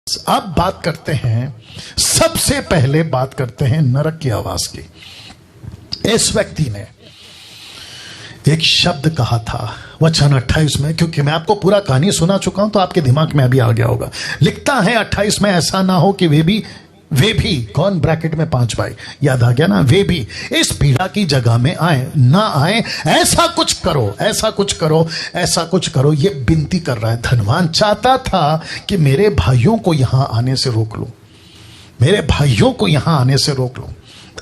अब बात करते हैं, सबसे पहले बात करते हैं नरक की आवाज की। इस व्यक्ति ने एक शब्द कहा था वचन 28 में, क्योंकि मैं आपको पूरा कहानी सुना चुका हूं तो आपके दिमाग में अभी आ गया होगा। लिखता है 28 में, ऐसा ना हो कि वे भी कौन, ब्रैकेट में 5 भाई, याद आ गया ना, वे भी इस पीड़ा की जगह में आए ना आए, ऐसा कुछ करो, ऐसा कुछ करो, ऐसा कुछ करो। ये विनती कर रहा है। धनवान चाहता था कि मेरे भाइयों को यहां आने से रोक लो, मेरे भाइयों को यहां आने से रोक लो।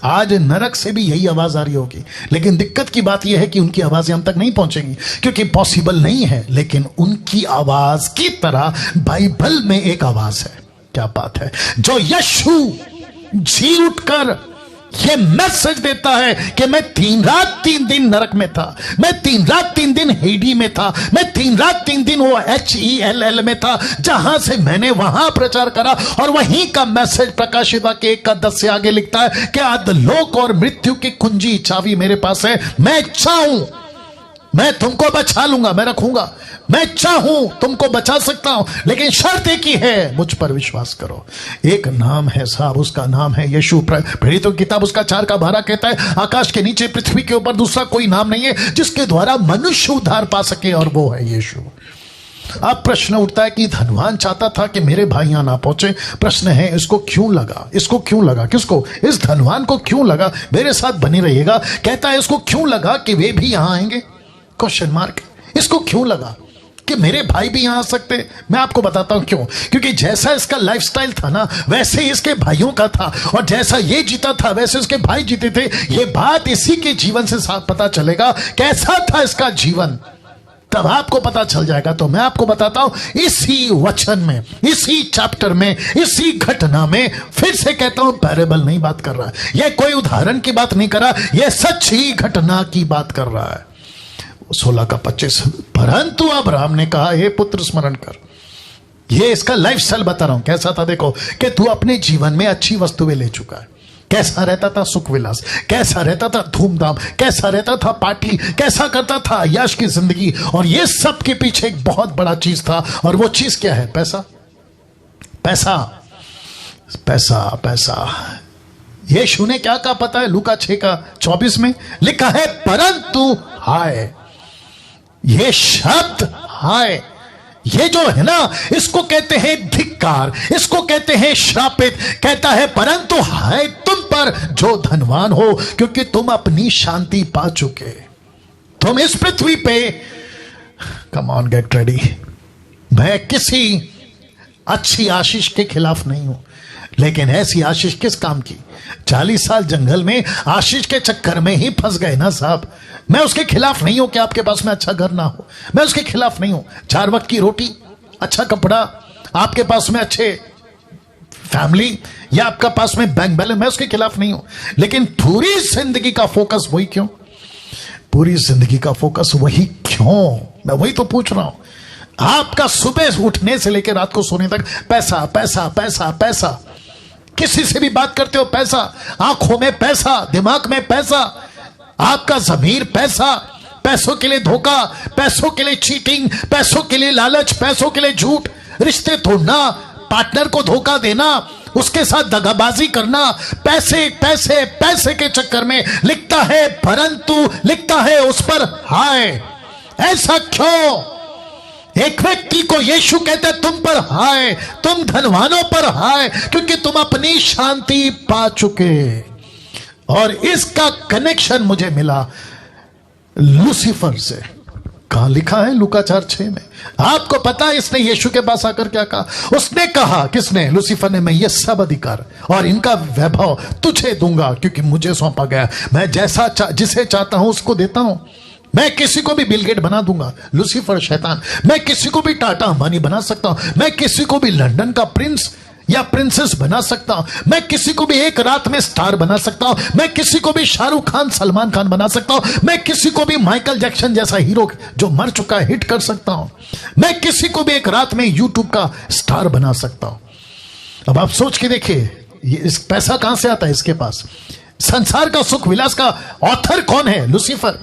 आज नरक से भी यही आवाज आ रही होगी, लेकिन दिक्कत की बात यह है कि उनकी आवाजें हम तक नहीं पहुंचेंगी, क्योंकि पॉसिबल नहीं है। लेकिन उनकी आवाज की तरह बाइबल में एक आवाज है। क्या बात है, जो यीशु जी उठकर ये मैसेज देता है कि मैं 3 रात 3 दिन नरक में था, मैं 3 रात 3 दिन हेडी में था, मैं 3 रात 3 दिन वो HELL में था, जहां से मैंने वहां प्रचार करा। और वहीं का मैसेज प्रकाशित वाक्य 1:10 से आगे लिखता है कि अधोलोक और मृत्यु की कुंजी चाबी मेरे पास है। मैं चाहूं मैं तुमको बचा लूंगा, मैं रखूंगा, मैं चाहूं तुमको बचा सकता हूं, लेकिन शर्त एक ही है, मुझ पर विश्वास करो। एक नाम है साहब, उसका नाम है यीशु। प्रेरितों की किताब उसका 4:12 कहता है, आकाश के नीचे पृथ्वी के ऊपर दूसरा कोई नाम नहीं है जिसके द्वारा मनुष्य उद्धार पा सके, और वो है यीशु। अब प्रश्न उठता है कि धनवान चाहता था कि मेरे भाई यहां ना पहुंचे। प्रश्न है, इसको क्यों लगा, इसको क्यों लगा, किसको, इस धनवान को क्यों लगा, मेरे साथ बने रहिएगा, कहता है इसको क्यों लगा कि वे भी यहां आएंगे, क्वेश्चन मार्क। इसको क्यों लगा कि मेरे भाई भी यहां आ सकते। मैं आपको बताता हूं क्यों। क्योंकि जैसा इसका लाइफस्टाइल था ना, वैसे ही इसके भाइयों का था, और जैसा ये जीता था वैसे उसके भाई जीते थे। ये बात इसी के जीवन से साथ पता चलेगा, कैसा था इसका जीवन, तब आपको पता चल जाएगा। तो मैं आपको बताता हूं, इसी वचन में, इसी चैप्टर में, इसी घटना में, फिर से कहता हूं, पैरेबल नहीं बात कर रहा है, यह कोई उदाहरण की बात नहीं कर रहा, यह सच्ची घटना की बात कर रहा है। 16:25, परंतु अब्राहम ने कहा, हे पुत्र स्मरण कर। ये इसका लाइफस्टाइल बता रहा हूं, कैसा था देखो, कि तू अपने जीवन में अच्छी वस्तुएं ले चुका है। कैसा रहता था, सुख विलास, कैसा रहता था, धूमधाम, कैसा रहता था, पार्टी, कैसा करता था, यश की जिंदगी। और ये सब के पीछे एक बहुत बड़ा चीज था, और वो चीज क्या है, पैसा, पैसा, पैसा, पैसा। यीशु ने क्या कहा पता है, लूका 6:24 में लिखा है, परंतु हाय, ये शब्द हाय, ये जो है ना, इसको कहते हैं धिक्कार, इसको कहते हैं श्रापित। कहता है, परंतु हाय तुम पर जो धनवान हो, क्योंकि तुम अपनी शांति पा चुके। तुम इस पृथ्वी पे, कम ऑन गेट रेडी। मैं किसी अच्छी आशीष के खिलाफ नहीं हूं, लेकिन ऐसी आशीष किस काम की। 40 साल जंगल में आशीष के चक्कर में ही फंस गए ना साहब। मैं उसके खिलाफ नहीं हूं कि आपके पास में अच्छा घर ना हो, मैं उसके खिलाफ नहीं हूं। 4 वक्त की रोटी, अच्छा कपड़ा, आपके पास में अच्छे फैमिली, या आपका पास में बैंक बैलेंस, मैं उसके खिलाफ नहीं हूं। लेकिन पूरी जिंदगी का फोकस वही क्यों, पूरी जिंदगी का फोकस वही क्यों, मैं वही तो पूछ रहा हूं। आपका सुबह उठने से लेकर रात को सोने तक पैसा, पैसा, पैसा, पैसा। किसी से भी बात करते हो पैसा, आंखों में पैसा, दिमाग में पैसा, आपका ज़मीर पैसा, पैसों के लिए धोखा, पैसों के लिए चीटिंग, पैसों के लिए लालच, पैसों के लिए झूठ, रिश्ते तोड़ना, पार्टनर को धोखा देना, उसके साथ दगाबाजी करना, पैसे पैसे पैसे के चक्कर में। लिखता है परंतु, लिखता है उस पर हाय। ऐसा क्यों? एक व्यक्ति को यीशु कहते तुम पर हाय, तुम धनवानों पर हाय, क्योंकि तुम अपनी शांति पा चुके। और इसका कनेक्शन मुझे मिला लूसीफर से। कहां लिखा है, लूका 4:6 में। आपको पता है इसने यीशु के पास आकर क्या कहा? उसने कहा, किसने, लूसीफर ने, मैं ये सब अधिकार और इनका वैभव तुझे दूंगा, क्योंकि मुझे सौंपा गया। मैं जैसा जिसे चाहता हूं उसको देता हूं। मैं किसी को भी बिल गेट बना दूंगा, लूसीफर शैतान। मैं किसी को भी टाटा अंबानी बना सकता हूं, मैं किसी को भी लंदन का प्रिंस या प्रिंसेस बना सकता हूं, मैं किसी को भी एक रात में स्टार बना सकता हूं, मैं किसी को भी शाहरुख खान, सलमान खान बना सकता हूं, मैं किसी को भी माइकल जैक्सन जैसा हीरो जो मर चुका है हिट कर सकता हूं, मैं किसी को भी एक रात में यूट्यूब का स्टार बना सकता हूं। अब आप सोच के देखिए, इस पैसा कहां से आता है इसके पास? संसार का सुख विलास का ऑथर कौन है? लूसीफर।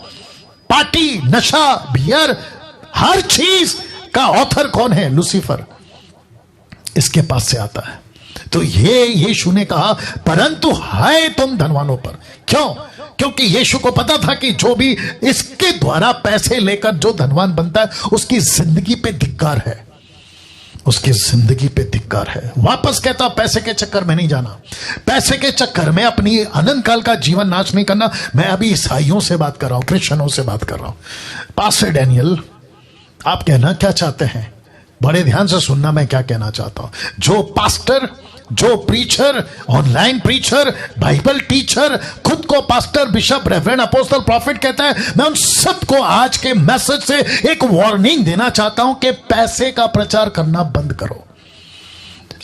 पार्टी, नशा, बियर, हर चीज का ऑथर कौन है? लूसीफर। इसके पास से आता है। तो ये यीशु ने कहा परंतु हाय तुम धनवानों पर। क्यों? क्योंकि यीशु को पता था कि जो भी इसके द्वारा पैसे लेकर जो धनवान बनता है उसकी जिंदगी पे धिक्कार है, उसकी जिंदगी पे धिक्कार है। वापस कहता पैसे के चक्कर में नहीं जाना, पैसे के चक्कर में अपनी अनंत काल का जीवन नाश नहीं करना। मैं अभी ईसाइयों से बात कर रहा हूं, क्रिश्चियनों से बात कर रहा हूं। पास्टर डैनियल, आप कहना क्या चाहते हैं? बड़े ध्यान से सुनना मैं क्या कहना चाहता हूं। जो पास्टर, जो preacher, online preacher, Bible teacher, खुद को pastor, bishop, reverend, apostle, profit कहता है, मैं उन सबको आज के मैसेज से एक वार्निंग देना चाहता हूं कि पैसे का प्रचार करना बंद करो,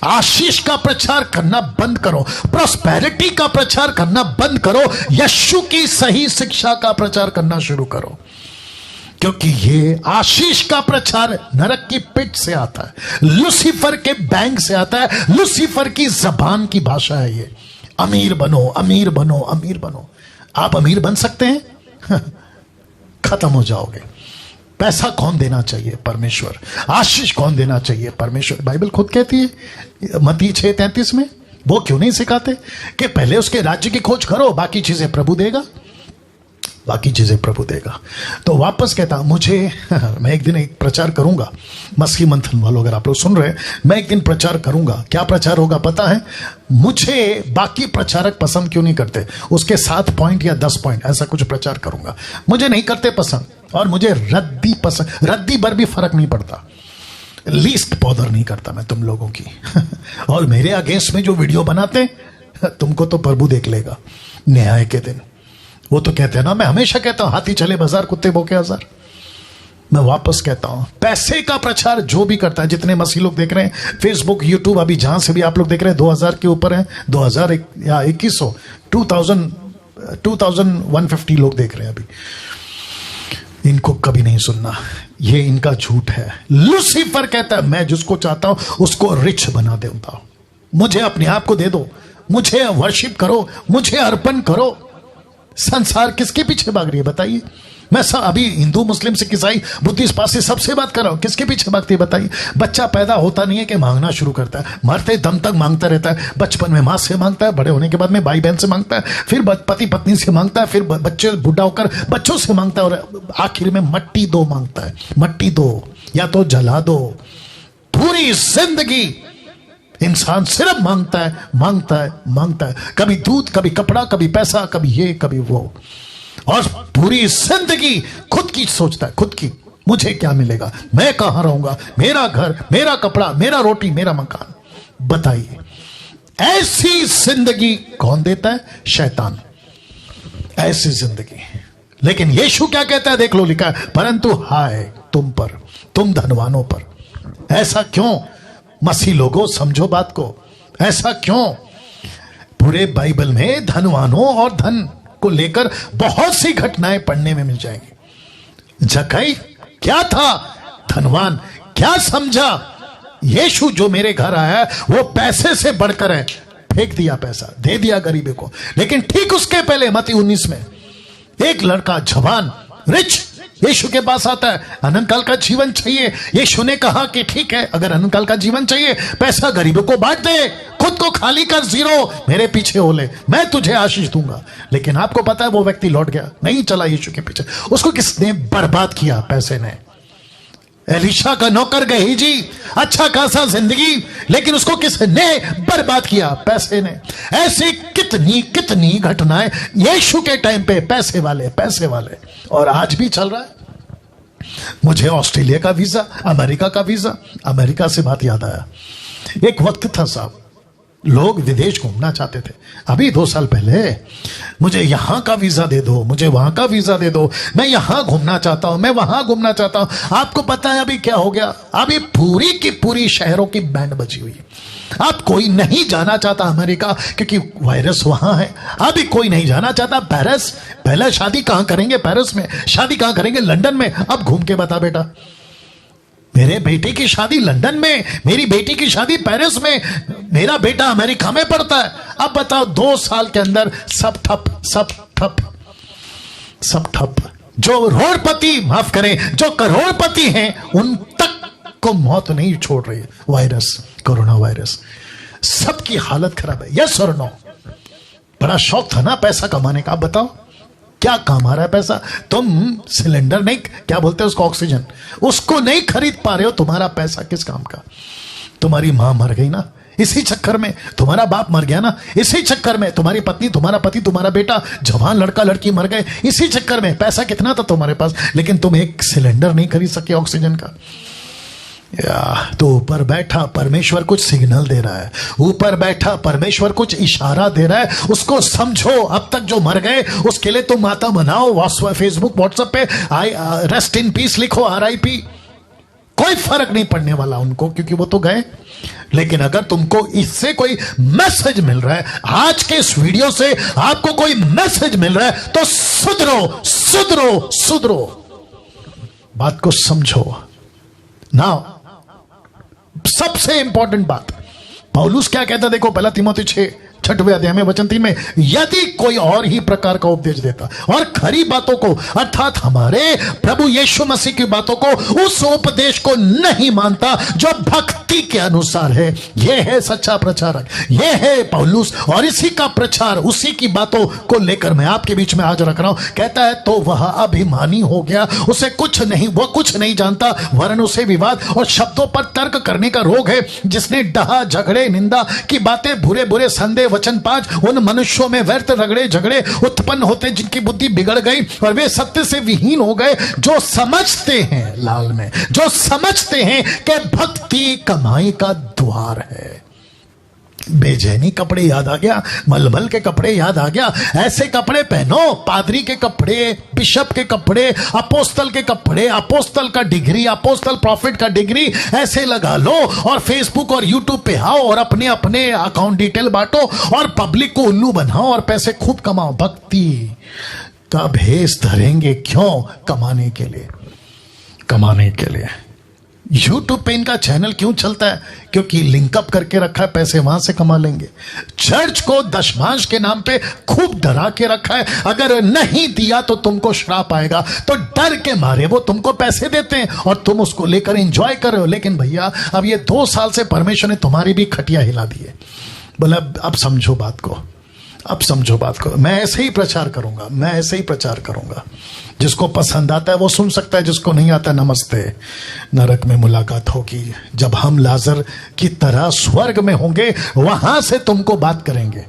आशीष का प्रचार करना बंद करो, प्रॉस्पेरिटी का प्रचार करना बंद करो, यीशु की सही शिक्षा का प्रचार करना शुरू करो। क्योंकि ये आशीष का प्रचार नरक की पिट से आता है, लूसीफर के बैंक से आता है, लूसीफर की जबान की भाषा है ये। अमीर बनो, अमीर बनो, अमीर बनो। आप अमीर बन सकते हैं? खत्म हो जाओगे। पैसा कौन देना चाहिए? परमेश्वर। आशीष कौन देना चाहिए? परमेश्वर। बाइबल खुद कहती है मत्ती 6:33 में, वो क्यों नहीं सिखाते कि पहले उसके राज्य की खोज करो, बाकी चीजें प्रभु देगा, बाकी चीजें प्रभु देगा। तो वापस कहता मुझे मैं एक दिन एक प्रचार करूंगा, मसीह मंथन वालों अगर आप लोग सुन रहे हैं, मैं एक दिन प्रचार करूंगा। क्या प्रचार होगा पता है? मुझे बाकी प्रचारक पसंद क्यों नहीं करते, उसके 7 पॉइंट या 10 पॉइंट ऐसा कुछ प्रचार करूंगा। मुझे नहीं करते पसंद, और मुझे रद्दी पसंद, रद्दी पर भी फर्क नहीं पड़ता, लीस्ट बॉदर नहीं करता मैं तुम लोगों की। और मेरे अगेंस्ट में जो वीडियो बनाते तुमको तो प्रभु देख लेगा न्याय के दिन। वो तो कहते हैं ना, मैं हमेशा कहता हूं हाथी चले बाजार कुत्ते भौंके हजार। मैं वापस कहता हूं पैसे का प्रचार जो भी करता है, जितने मसीह लोग देख रहे हैं फेसबुक, यूट्यूब, अभी जहां से भी आप लोग देख रहे हैं 2000 के ऊपर है, 2000 या 2100, 2150 लोग देख रहे हैं अभी। इनको कभी नहीं सुनना, ये इनका झूठ है। लूसीफर कहता है मैं जिसको चाहता हूं उसको रिच बना देता हूं, मुझे अपने आप को दे दो, मुझे वर्शिप करो, मुझे अर्पण करो। संसार किसके पीछे भाग रही है बताइए? मैं अभी हिंदू, मुस्लिम, सिख, ईसाई, बुद्धिस्ट, पारसी सबसे बात कर रहा हूं, किसके पीछे भागती है बताइए? बच्चा पैदा होता नहीं है कि मांगना शुरू करता है, मरते दम तक मांगता रहता है। बचपन में माँ से मांगता है, बड़े होने के बाद में भाई बहन से मांगता है, फिर पति पत्नी से मांगता है, फिर बच्चे बूढ़ा होकर बच्चों से मांगता है, और आखिर में मट्टी दो मांगता है। मट्टी दो या तो जला दो। पूरी जिंदगी इंसान सिर्फ मांगता है, मांगता है, मांगता है। कभी दूध, कभी कपड़ा, कभी पैसा, कभी ये, कभी वो। और पूरी जिंदगी खुद की सोचता है, खुद की, मुझे क्या मिलेगा, मैं कहां रहूंगा, मेरा घर, मेरा कपड़ा, मेरा रोटी, मेरा मकान। बताइए ऐसी जिंदगी कौन देता है? शैतान। ऐसी जिंदगी। लेकिन यीशु क्या कहता है? देख लो, लिखा है परंतु हाय तुम पर, तुम धनवानों पर। ऐसा क्यों? मसीह लोगों समझो बात को, ऐसा क्यों? पूरे बाइबल में धनवानों और धन को लेकर बहुत सी घटनाएं पढ़ने में मिल जाएंगी। जक्कई क्या था? धनवान। क्या समझा? यीशु जो मेरे घर आया वो पैसे से बढ़कर है, फेंक दिया पैसा, दे दिया गरीबों को। लेकिन ठीक उसके पहले मत्ती 19 में एक लड़का जवान, रिच, यीशु के पास आता है, अनंत काल का जीवन चाहिए। यीशु ने कहा कि ठीक है, अगर अनंत काल का जीवन चाहिए, पैसा गरीबों को बांट दे, खुद को खाली कर, जीरो, मेरे पीछे हो ले, मैं तुझे आशीष दूंगा। लेकिन आपको पता है वो व्यक्ति लौट गया, नहीं चला यीशु के पीछे। उसको किसने बर्बाद किया? पैसे ने। एलीशा का नौकर गेहजी, अच्छा खासा जिंदगी, लेकिन उसको किसने बर्बाद किया? पैसे ने। ऐसी कितनी कितनी घटनाएं यीशु के टाइम पे, पैसे वाले, पैसे वाले, और आज भी चल रहा है। मुझे ऑस्ट्रेलिया का वीजा, अमेरिका का वीजा, अमेरिका से बात याद आया। एक वक्त था साहब, लोग विदेश घूमना चाहते थे, अभी 2 साल पहले, मुझे यहां का वीजा दे दो, मुझे वहां का वीजा दे दो, मैं यहां घूमना चाहता हूं, मैं वहां घूमना चाहता हूं। आपको पता है अभी क्या हो गया? अभी पूरी की पूरी शहरों की बैंड बजी हुई। अब कोई नहीं जाना चाहता अमेरिका, क्योंकि वायरस वहां है। अभी कोई नहीं जाना चाहता पेरिस। पहले शादी कहां करेंगे? पेरिस में। शादी कहां करेंगे? लंदन में। अब घूम के बता बेटा, मेरे बेटे की शादी लंदन में, मेरी बेटी की शादी पेरिस में, मेरा बेटा अमेरिका में पढ़ता है। अब बताओ 2 साल के अंदर सब ठप, सब ठप, सब ठप। जो रोडपति, माफ करें, जो करोड़पति हैं, उन तक को मौत नहीं छोड़ रही है। वायरस, कोरोना वायरस, सबकी हालत खराब है। यस और नो? बड़ा शौक था ना पैसा कमाने का। आप बताओ क्या काम आ रहा है पैसा? तुम सिलेंडर नहीं, क्या बोलते हैं उसको, ऑक्सीजन, उसको नहीं खरीद पा रहे हो। तुम्हारा पैसा किस काम का? तुम्हारी मां मर गई ना, इसी चक्कर में। तुम्हारा बाप मर गया ना, इसी चक्कर में। तुम्हारी पत्नी, तुम्हारा पति, तुम्हारा बेटा, जवान लड़का लड़की मर गए, इसी चक्कर में। पैसा कितना था तुम्हारे पास, लेकिन तुम एक सिलेंडर नहीं खरीद सके ऑक्सीजन का। तो ऊपर बैठा परमेश्वर कुछ सिग्नल दे रहा है, ऊपर बैठा परमेश्वर कुछ इशारा दे रहा है, उसको समझो। अब तक जो मर गए उसके लिए तुम माता बनाओ, फेसबुक व्हाट्सएप पे रेस्ट इन पीस लिखो, RIP। कोई फर्क नहीं पड़ने वाला उनको, क्योंकि वो तो गए। लेकिन अगर तुमको इससे कोई मैसेज मिल रहा है, आज के इस वीडियो से आपको कोई मैसेज मिल रहा है, तो सुधरो सुधरो सुधरो, बात को समझो ना। सबसे इंपॉर्टेंट बात, पौलुस क्या कहता, देखो 1 तीमुथियुस 6 अध्याय में वचन 3 में, यदि कोई और ही प्रकार का उपदेश देता और खरी बातों को, अर्थात हमारे प्रभु यीशु मसीह की बातों को, उस उपदेश को नहीं मानता जो भक्ति के अनुसार है, यह है सच्चा प्रचारक, यह है पौलुस। और इसी का प्रचार, उसी की बातों को लेकर मैं आपके बीच में आज रख रहा हूं। कहता है तो वह अभिमानी हो गया, उसे कुछ नहीं, वह कुछ नहीं जानता, वरन उसे विवाद और शब्दों पर तर्क करने का रोग है, जिसने डहा, झगड़े, निंदा की बातें, बुरे बुरे संदेह वचन 5, उन मनुष्यों में व्यर्थ रगड़े झगड़े उत्पन्न होते जिनकी बुद्धि बिगड़ गई और वे सत्य से विहीन हो गए, जो समझते हैं, लाल में, जो समझते हैं कि भक्ति कमाई का द्वार है। बेचैनी कपड़े याद आ गया, मलमल के कपड़े याद आ गया। ऐसे कपड़े पहनो, पादरी के कपड़े, बिशप के कपड़े, अपोस्तल के कपड़े, अपोस्तल का डिग्री, अपोस्तल प्रॉफिट का डिग्री ऐसे लगा लो और फेसबुक और यूट्यूब पे आओ और अपने अपने अकाउंट डिटेल बांटो और पब्लिक को उल्लू बनाओ और पैसे खूब कमाओ। भक्ति का भेष धरेंगे, क्यों? कमाने के लिए, कमाने के लिए। यूट्यूब पे इनका चैनल क्यों चलता है? क्योंकि लिंकअप करके रखा है, पैसे वहां से कमा लेंगे। चर्च को दशमांश के नाम पे खूब डरा के रखा है, अगर नहीं दिया तो तुमको श्राप आएगा, तो डर के मारे वो तुमको पैसे देते हैं और तुम उसको लेकर एंजॉय कर रहे हो। लेकिन भैया अब ये 2 साल से परमेश्वर ने तुम्हारी भी खटिया हिला दी है। बोला अब समझो बात को, अब समझो बात को। मैं ऐसे ही प्रचार करूंगा, मैं ऐसे ही प्रचार करूंगा। जिसको पसंद आता है वो सुन सकता है, जिसको नहीं आता नमस्ते। नरक में मुलाकात होगी जब हम लाजर की तरह स्वर्ग में होंगे, वहां से तुमको बात करेंगे।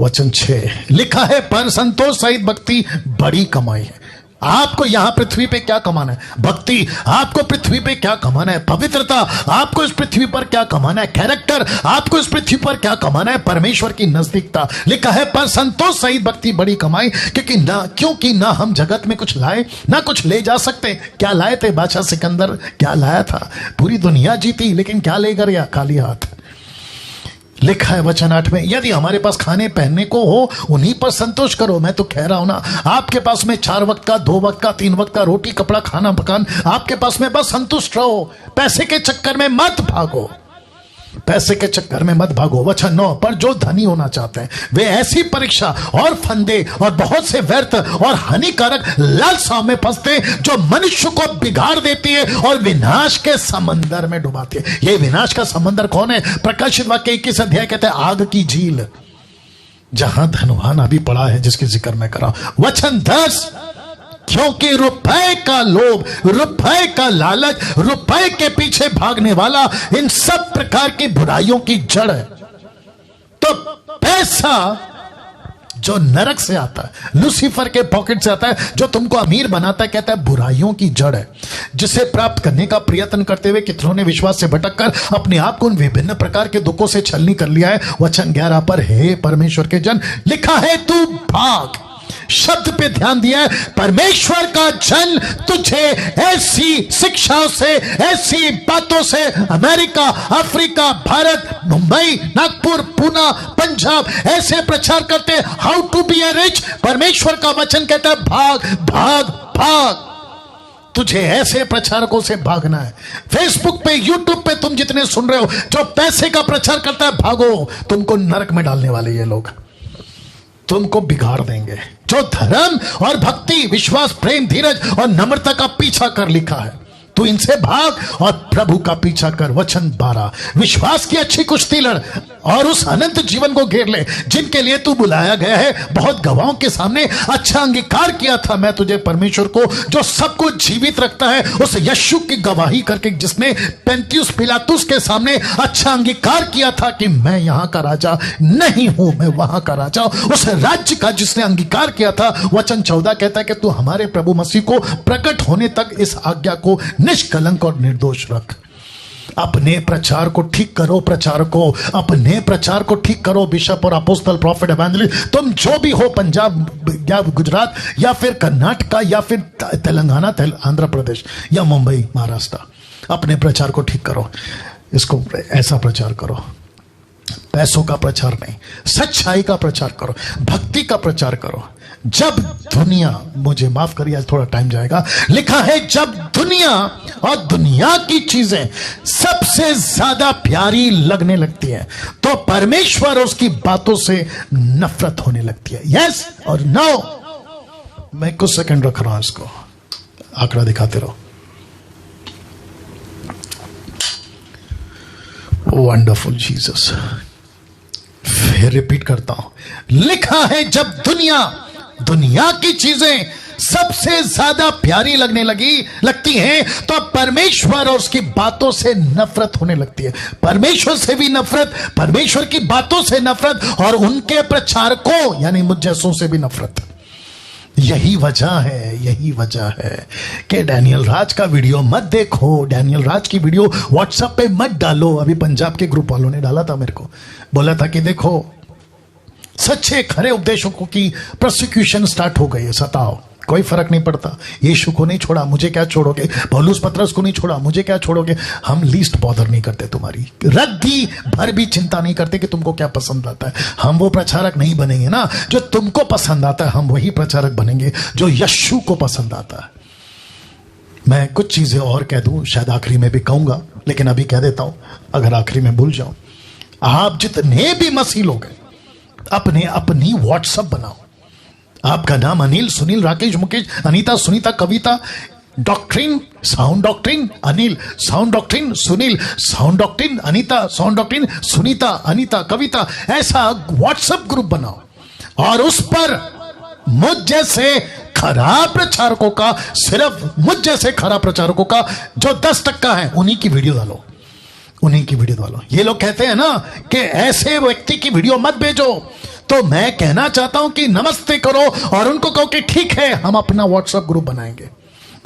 वचन 6 लिखा है, पर संतोष सहित भक्ति बड़ी कमाई है। आपको यहां पृथ्वी पे क्या कमाना है? भक्ति। आपको पृथ्वी पे क्या कमाना है? पवित्रता। आपको इस पृथ्वी पर क्या कमाना है? कैरेक्टर। आपको इस पृथ्वी पर क्या कमाना है? परमेश्वर की नजदीकता। लिखा है, पर संतोष सहित भक्ति बड़ी कमाई, क्योंकि ना हम जगत में कुछ लाए ना कुछ ले जा सकते। क्या लाए थे बादशाह सिकंदर? क्या लाया था? पूरी दुनिया जीती, लेकिन क्या लेकर गया? खाली हाथ। लिखा है वचन 8 में, यदि हमारे पास खाने पहनने को हो उन्हीं पर संतोष करो। मैं तो कह रहा हूं ना, आपके पास में 4 वक्त का, 2 वक्त का, 3 वक्त का रोटी, कपड़ा, खाना, मकान आपके पास में, बस संतुष्ट रहो। पैसे के चक्कर में मत भागो, पैसे के चक्कर में मत भागो। वचन 9, पर जो धनी होना चाहते हैं वे ऐसी परीक्षा और फंदे और बहुत से व्यर्थ और हानिकारक लालसाओं में फंसते जो मनुष्य को बिगाड़ देती है और विनाश के समंदर में डुबाती है। ये विनाश का समंदर कौन है? प्रकाशित वाक्य 21 अध्याय कहते हैं, आग की झील, जहां धनवान अभी पड़ा है, जिसकी जिक्र मैं कर रहा हूं। वचन 10, क्योंकि रुपए का लोभ, रुपए का लालच, रुपए के पीछे भागने वाला इन सब प्रकार की बुराइयों की जड़ है। तो पैसा जो नरक से आता है, लूसीफर के पॉकेट से आता है, जो तुमको अमीर बनाता है, कहता है बुराइयों की जड़ है, जिसे प्राप्त करने का प्रयत्न करते हुए कितनों ने विश्वास से भटककर अपने आप को उन विभिन्न प्रकार के दुखों से छलनी कर लिया है। वचन 11 पर, हे परमेश्वर के जन, लिखा है तू भाग। शब्द पे ध्यान दिया है, परमेश्वर का जन तुझे ऐसी शिक्षाओं से, ऐसी बातों से, अमेरिका, अफ्रीका, भारत, मुंबई, नागपुर, पुणे, पंजाब ऐसे प्रचार करते, how to be a rich. परमेश्वर का वचन कहता है भाग भाग भाग। तुझे ऐसे प्रचारकों से भागना है। फेसबुक पे, यूट्यूब पे तुम जितने सुन रहे हो जो पैसे का प्रचार करता है, भागो। तुमको नरक में डालने वाले ये लोग, तुमको बिगाड़ देंगे। जो धर्म और भक्ति, विश्वास, प्रेम, धीरज और नम्रता का पीछा कर लिखा है, तू इनसे भाग और प्रभु का पीछा कर। वचन 12, विश्वास की अच्छी कुश्ती लड़ और उस अनंत जीवन को घेर ले जिनके लिए तू बुलाया गया है। बहुत गवाहों के सामने अच्छा अंगीकार किया था मैं तुझे, परमेश्वर को जो सब कुछ जीवित रखता है, उस यीशु की गवाही करके जिसने पेंतियुस पिलातुस के सामने अच्छा अंगीकार किया था कि मैं यहां का राजा नहीं हूं, मैं वहां का राजा। उस राज्य का जिसने अंगीकार किया था, वचन 14 कहता है कि तू हमारे प्रभु मसीह को प्रकट होने तक इस आज्ञा को निष्कलंक और निर्दोष रख। अपने प्रचार को ठीक करो, प्रचार को, अपने प्रचार को ठीक करो। बिशप और अपोस्टल, प्रॉफिट, एवेंजलिस्ट, तुम जो भी हो, पंजाब या गुजरात या फिर कर्नाटका या फिर तेलंगाना, आंध्र प्रदेश या मुंबई, महाराष्ट्र, अपने प्रचार को ठीक करो। इसको ऐसा प्रचार करो, पैसों का प्रचार नहीं, सच्चाई का प्रचार करो, भक्ति का प्रचार करो। जब दुनिया, मुझे माफ करिए आज थोड़ा टाइम जाएगा, लिखा है जब दुनिया और दुनिया की चीजें सबसे ज्यादा प्यारी लगने लगती है तो परमेश्वर उसकी बातों से नफरत होने लगती है। यस और नो? मैं कुछ सेकंड रख रहा हूं, इसको आंकड़ा दिखाते रहो। Wonderful Jesus. फिर रिपीट करता हूं, लिखा है जब दुनिया की चीजें सबसे ज्यादा प्यारी लगने लगती हैं तो परमेश्वर और उसकी बातों से नफरत होने लगती है। परमेश्वर से भी नफरत, परमेश्वर की बातों से नफरत और उनके प्रचारकों यानी मुझ जैसों से भी नफरत। यही वजह है कि डैनियल राज का वीडियो मत देखो, डैनियल राज की वीडियो व्हाट्सएप पे मत डालो। अभी पंजाब के ग्रुप वालों ने डाला था, मेरे को बोला था कि देखो सच्चे खरे उपदेशकों की प्रोसिक्यूशन स्टार्ट हो गई है, सताओ, कोई फर्क नहीं पड़ता। यीशु को नहीं छोड़ा, मुझे क्या छोड़ोगे? पौलुस पतरस को नहीं छोड़ा, मुझे क्या छोड़ोगे? हम लीस्ट बॉदर नहीं करते, तुम्हारी रद्दी भर भी चिंता नहीं करते कि तुमको क्या पसंद आता है। हम वो प्रचारक नहीं बनेंगे ना जो तुमको पसंद आता है, हम वही प्रचारक बनेंगे जो यीशु को पसंद आता है। मैं कुछ चीजें और कह दूं, शायद आखिरी में भी कहूंगा, लेकिन अभी कह देता हूं, अगर आखिरी में भूल जाऊं। आप जितने भी मसीह लोग हैं, अपनी व्हाट्सएप बनाओ। आपका नाम Anil, Sunil, Rakesh, Mukesh, Anita, Sunita, Kavita, doctrine, sound doctrine, Anil, sound doctrine, Sunil, sound doctrine, Anita, sound doctrine, Sunita, Anita, Kavita, ऐसा व्हाट्सएप ग्रुप बनाओ और उस पर मुझ जैसे खराब प्रचारकों का, सिर्फ मुझ जैसे खराब प्रचारकों का जो 10% है, उन्हीं की वीडियो डालो, उन्हीं की वीडियो डालो। ये लोग कहते हैं ना कि ऐसे व्यक्ति की वीडियो मत भेजो, तो मैं कहना चाहता हूं कि नमस्ते करो और उनको कहो कि ठीक है, हम अपना व्हाट्सएप ग्रुप बनाएंगे,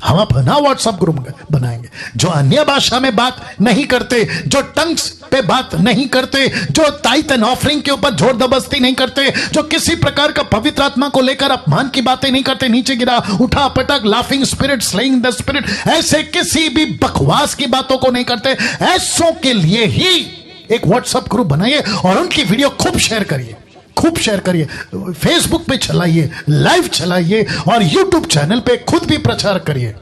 हम अपना व्हाट्सएप ग्रुप बनाएंगे। जो अन्य भाषा में बात नहीं करते, जो टंग्स पे बात नहीं करते, जो टाइट एंड ऑफरिंग के ऊपर जोर जबरदस्ती नहीं करते, जो किसी प्रकार का पवित्र आत्मा को लेकर अपमान की बातें नहीं करते, नीचे गिरा, उठा पटक, laughing spirit, slaying the spirit, ऐसे किसी भी बकवास की बातों को नहीं करते, ऐसों के लिए ही एक व्हाट्सएप ग्रुप बनाइए और उनकी वीडियो खूब शेयर करिए, खूब शेयर करिए, फेसबुक पे चलाइए, लाइव चलाइए और यूट्यूब चैनल पे खुद भी प्रचार करिए।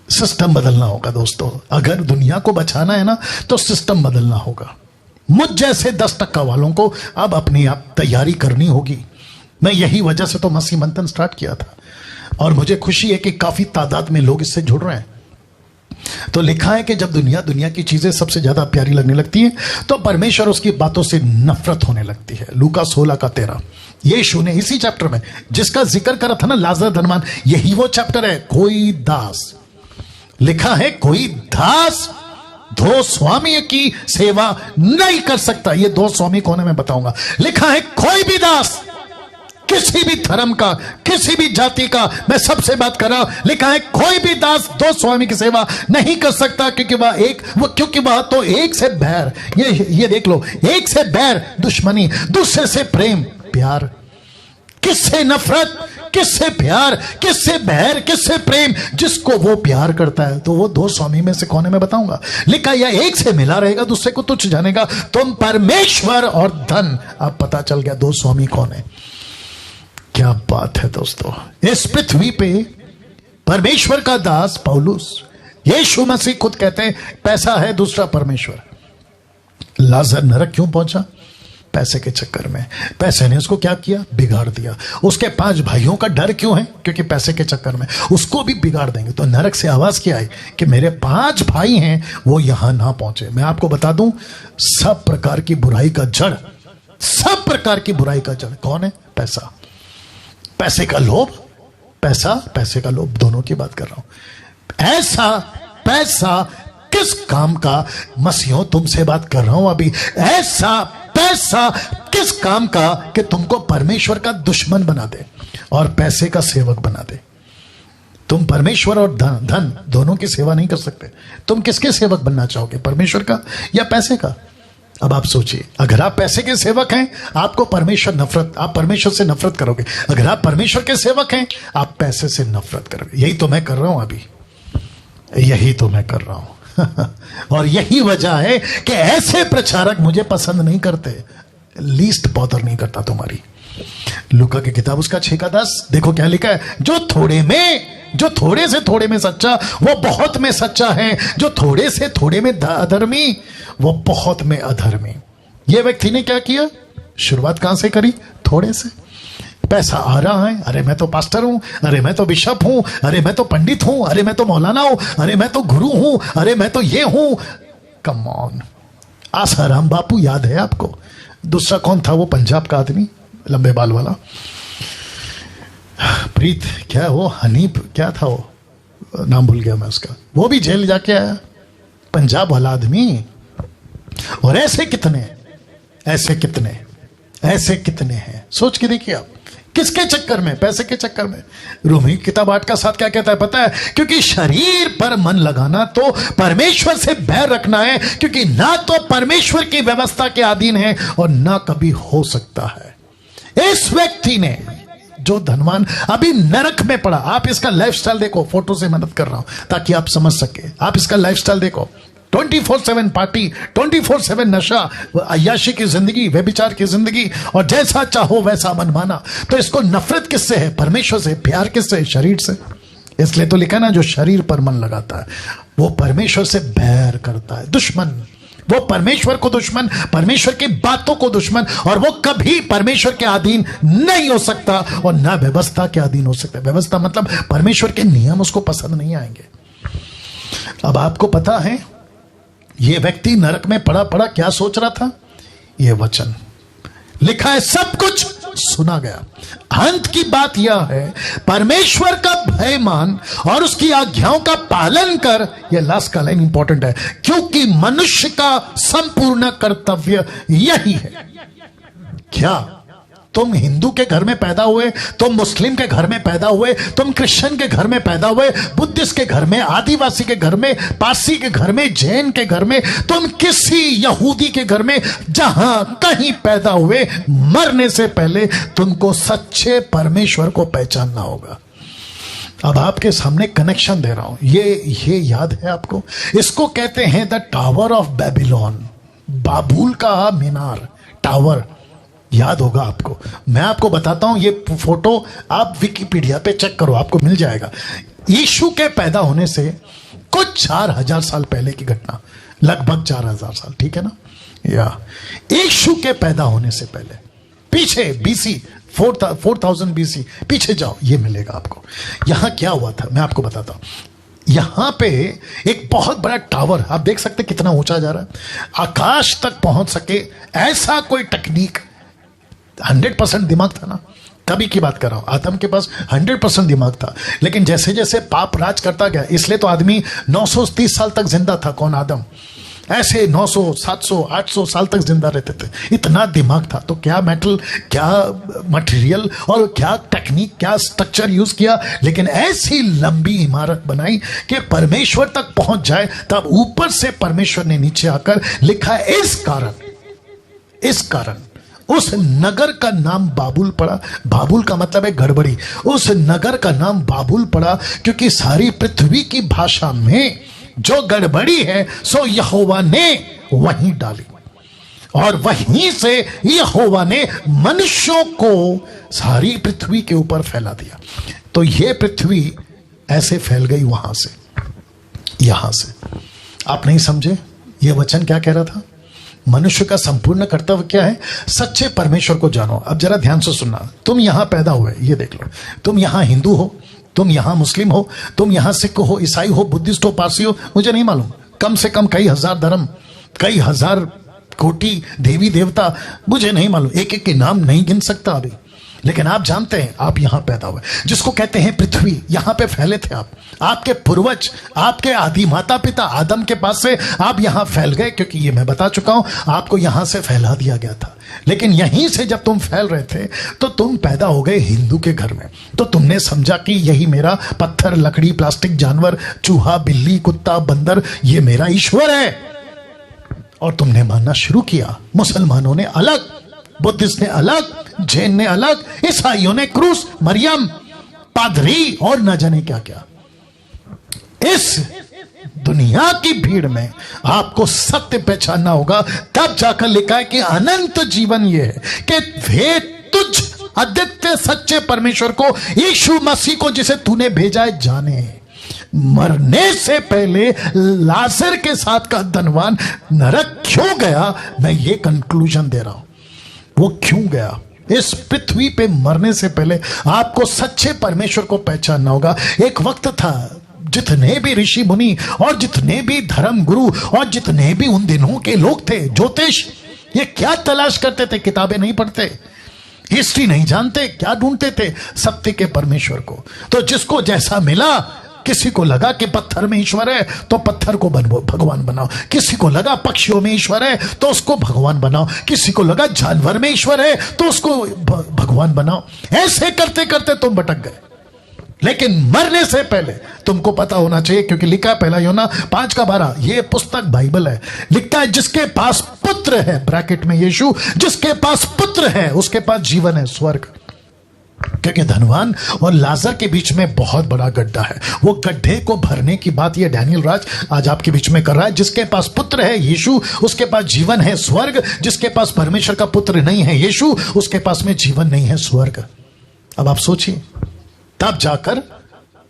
सिस्टम बदलना होगा दोस्तों, अगर दुनिया को बचाना है ना तो सिस्टम बदलना होगा। मुझ जैसे 10% वालों को अब अपनी आप तैयारी करनी होगी। मैं यही वजह से तो मसीह मंथन स्टार्ट किया था और मुझे खुशी है कि काफी तादाद में लोग इससे जुड़ रहे हैं। तो लिखा है कि जब दुनिया की चीजें सबसे ज्यादा प्यारी लगने लगती है तो परमेश्वर उसकी बातों से नफरत होने लगती है। लूका 16:13। यीशु ने इसी चैप्टर में जिसका जिक्र करा था ना, लाजर धनवान, यही वो चैप्टर है। कोई दास, लिखा है कोई दास 2 स्वामी की सेवा नहीं कर सकता। ये 2 स्वामी कौन है मैं बताऊंगा। लिखा है कोई भी दास, किसी भी धर्म का, किसी भी जाति का, मैं सबसे बात कर रहा हूं। लिखा है कोई भी दास 2 स्वामी की सेवा नहीं कर सकता, क्योंकि वह तो एक से बैर, ये देख लो, एक से बैर दुश्मनी, दूसरे से प्रेम प्यार, किससे नफरत, किससे प्यार, किससे बैर, किससे प्रेम। जिसको वो प्यार करता है तो वो 2 स्वामी में से कौन है मैं बताऊंगा। लिखा या एक से मिला रहेगा, दूसरे को तुच्छ जानेगा। तुम परमेश्वर और धन, अब पता चल गया 2 स्वामी कौन है। क्या बात है दोस्तों। इस पृथ्वी पे परमेश्वर का दास पौलुस, यीशु मसीह खुद कहते हैं पैसा है दूसरा परमेश्वर। लाजर नरक क्यों पहुंचा? पैसे के चक्कर में। पैसे ने उसको क्या किया? बिगाड़ दिया। उसके 5 भाइयों का डर क्यों है? क्योंकि पैसे के चक्कर में उसको भी बिगाड़ देंगे। तो नरक से आवाज क्या आई कि मेरे 5 भाई हैं, वो यहां ना पहुंचे। मैं आपको बता दूं, सब प्रकार की बुराई का जड़, सब प्रकार की बुराई का जड़ कौन है? पैसा। पैसे का लोभ, पैसे का लोभ, दोनों की बात कर रहा हूं। ऐसा पैसा किस काम का, मसीहों तुमसे बात कर रहा हूं अभी, ऐसा पैसा किस काम का कि तुमको परमेश्वर का दुश्मन बना दे और पैसे का सेवक बना दे। तुम परमेश्वर और धन दोनों की सेवा नहीं कर सकते। तुम किसके सेवक बनना चाहोगे? परमेश्वर का या पैसे का? अब आप सोचिए, अगर आप पैसे के सेवक हैं, आपको आप परमेश्वर से नफरत करोगे। अगर आप परमेश्वर के सेवक हैं, आप पैसे से नफरत करोगे। यही तो मैं कर रहा हूं अभी, यही तो मैं कर रहा हूं। और यही वजह है कि ऐसे प्रचारक मुझे पसंद नहीं करते, लीस्ट बॉदर नहीं करता तुम्हारी। लूका की किताब उसका 6:10 देखो क्या लिखा है, जो थोड़े से थोड़े में सच्चा, वो बहुत में सच्चा है। जो थोड़े से थोड़े में अधर्मी, वो बहुत में अधर्मी। ये व्यक्ति ने क्या किया? शुरुआत कहां से करी? थोड़े से। पैसा आ रहा है, अरे मैं तो पास्टर हूं, अरे मैं तो बिशप हूं, अरे मैं तो पंडित हूं, अरे मैं तो मौलाना हूं, अरे मैं तो गुरु हूं, अरे मैं तो ये हूं। Come on. आसाराम बापू याद है आपको? दूसरा कौन था वो पंजाब का आदमी, लंबे बाल वाला? प्रीत क्या वो, हनीफ क्या था वो, नाम भूल गया मैं उसका। वो भी जेल जाके आया, पंजाब वाला आदमी। और ऐसे कितने हैं, सोच के देखिए आप। किसके चक्कर में? पैसे के चक्कर में। रोमी किताब 8 का 7 क्या कहता है पता है? क्योंकि शरीर पर मन लगाना तो परमेश्वर से बैर रखना है, क्योंकि ना तो परमेश्वर की व्यवस्था के अधीन है और ना कभी हो सकता है। इस व्यक्ति ने, जो धनवान अभी नरक में पड़ा, आप इसका लाइफस्टाइल देखो, फोटो से मदद कर रहा हूं ताकि आप समझ सके। आप इसका लाइफस्टाइल देखो, 24/7 पार्टी, 24/7 नशा, अय्याशी की जिंदगी, व्यभिचार की जिंदगी, और जैसा चाहो वैसा मनमाना। तो इसको नफरत किससे है? परमेश्वर से। प्यार किससे? शरीर से। इसलिए तो लिखा ना, जो शरीर पर मन लगाता है वो परमेश्वर से बैर करता है, दुश्मन। वो परमेश्वर को दुश्मन, परमेश्वर की बातों को दुश्मन, और वो कभी परमेश्वर के अधीन नहीं हो सकता और ना व्यवस्था के अधीन हो सकता। व्यवस्था मतलब परमेश्वर के नियम उसको पसंद नहीं आएंगे। अब आपको पता है ये व्यक्ति नरक में पड़ा क्या सोच रहा था? ये वचन लिखा है, सब कुछ सुना गया। अंत की बात यह है, परमेश्वर का भय मान और उसकी आज्ञाओं का पालन कर। यह लास्ट का लाइन इंपॉर्टेंट है, क्योंकि मनुष्य का संपूर्ण कर्तव्य यही है। क्या तुम हिंदू के घर में पैदा हुए, तुम मुस्लिम के घर में पैदा हुए, तुम क्रिश्चियन के घर में पैदा हुए, बुद्धिस्ट के घर में, आदिवासी के घर में, पारसी के घर में, जैन के घर में, तुम किसी यहूदी के घर में, जहां कहीं पैदा हुए, मरने से पहले तुमको सच्चे परमेश्वर को पहचानना होगा। अब आपके सामने कनेक्शन दे रहा हूं, ये याद है आपको? इसको कहते हैं द टावर ऑफ बेबीलोन, बाबुल का मीनार, टावर। याद होगा आपको। मैं आपको बताता हूं, ये फोटो आप विकिपीडिया पे चेक करो, आपको मिल जाएगा। यीशु के पैदा होने से कुछ 4000 साल पहले की घटना, लगभग 4000 साल, ठीक है ना? या यीशु के पैदा होने से पहले, पीछे BC 4000 BC पीछे जाओ, ये मिलेगा आपको। यहां क्या हुआ था मैं आपको बताता हूं। यहां पे एक बहुत बड़ा टावर, आप देख सकते कितना ऊंचा जा रहा है, आकाश तक पहुंच सके ऐसा कोई टेक्निक। 100% दिमाग था ना, तभी की बात कर रहा हूं। आदम के पास 100% दिमाग था, लेकिन जैसे जैसे पाप राज करता गया, इसलिए तो आदमी 930 साल तक जिंदा था। कौन? आदम। ऐसे 900, 700, 800 साल तक जिंदा रहते थे, इतना दिमाग था। तो क्या मेटल, क्या मटेरियल और क्या टेक्निक, क्या स्ट्रक्चर यूज किया, लेकिन ऐसी लंबी इमारत बनाई कि परमेश्वर तक पहुंच जाए। तब ऊपर से परमेश्वर ने नीचे आकर लिखा, इस कारण उस नगर का नाम बाबुल पड़ा। बाबुल का मतलब है गड़बड़ी। उस नगर का नाम बाबुल पड़ा क्योंकि सारी पृथ्वी की भाषा में जो गड़बड़ी है सो यहोवा ने वहीं डाली, और वहीं से यहोवा ने मनुष्यों को सारी पृथ्वी के ऊपर फैला दिया। तो ये पृथ्वी ऐसे फैल गई वहां से, यहां से। आप नहीं समझे ये वचन क्या कह रहा था? मनुष्य का संपूर्ण कर्तव्य क्या है? सच्चे परमेश्वर को जानो। अब जरा ध्यान से सुनना, तुम यहां पैदा हुए, ये देख लो, तुम यहां हिंदू हो, तुम यहां मुस्लिम हो, तुम यहां सिख हो, ईसाई हो, बुद्धिस्ट हो, पारसी हो, मुझे नहीं मालूम, कम से कम कई हजार धर्म, कई हजार कोटि देवी देवता, मुझे नहीं मालूम, एक एक के नाम नहीं गिन सकता अभी, लेकिन आप जानते हैं आप यहां पैदा हुए, जिसको कहते हैं पृथ्वी, यहां पे फैले थे आप, आपके पूर्वज, आपके आदि माता पिता आदम के पास से आप यहां फैल गए, क्योंकि ये मैं बता चुका हूं, आपको यहां से फैला दिया गया था। लेकिन यहीं से जब तुम फैल रहे थे तो तुम पैदा हो गए हिंदू के घर में, तो तुमने समझा कि यही मेरा पत्थर, लकड़ी, प्लास्टिक, जानवर, चूहा, बिल्ली, कुत्ता, बंदर, ये मेरा ईश्वर है, और तुमने मानना शुरू किया। मुसलमानों ने अलग, बुद्धिस्ट ने अलग, जैन ने अलग, ईसाइयों ने क्रूस, मरियम, पादरी और न जाने क्या क्या। इस दुनिया की भीड़ में आपको सत्य पहचानना होगा, तब जाकर लिखा है कि अनंत जीवन यह है कि वे तुझ अद्वितीय सच्चे परमेश्वर को, यीशु मसीह को जिसे तूने भेजा है, जाने। मरने से पहले लाजर के साथ का धनवान नरक क्यों गया, मैं ये कंक्लूजन दे रहा हूं, वो क्यों गया। इस पृथ्वी पे मरने से पहले आपको सच्चे परमेश्वर को पहचानना होगा। एक वक्त था जितने भी ऋषि मुनि और जितने भी धर्म गुरु और जितने भी उन दिनों के लोग थे, ज्योतिष, ये क्या तलाश करते थे? किताबें नहीं पढ़ते, हिस्ट्री नहीं जानते, क्या ढूंढते थे? सत्य के परमेश्वर को। तो जिसको जैसा मिला, किसी को लगा कि पत्थर में ईश्वर है तो पत्थर को भगवान बनाओ, किसी को लगा पक्षियों में ईश्वर है तो उसको भगवान बनाओ, किसी को लगा जानवर में ईश्वर है तो उसको भगवान बनाओ। ऐसे करते करते तुम भटक गए। लेकिन मरने से पहले तुमको पता होना चाहिए, क्योंकि लिखा पहला यूहन्ना 5:12, ये पुस्तक बाइबल है, लिखता है जिसके पास पुत्र है, ब्रैकेट में यीशु, जिसके पास पुत्र है उसके पास जीवन है, स्वर्ग। क्योंकि धनवान और लाजर के बीच में बहुत बड़ा गड्ढा है, वो गड्ढे को भरने की बात ये डैनियल राज आज आपके बीच में कर रहा है। जिसके पास पुत्र है यीशु, उसके पास जीवन है, स्वर्ग। जिसके पास परमेश्वर का पुत्र नहीं है यीशु, उसके पास में जीवन नहीं है, स्वर्ग। अब आप सोचिए, तब जाकर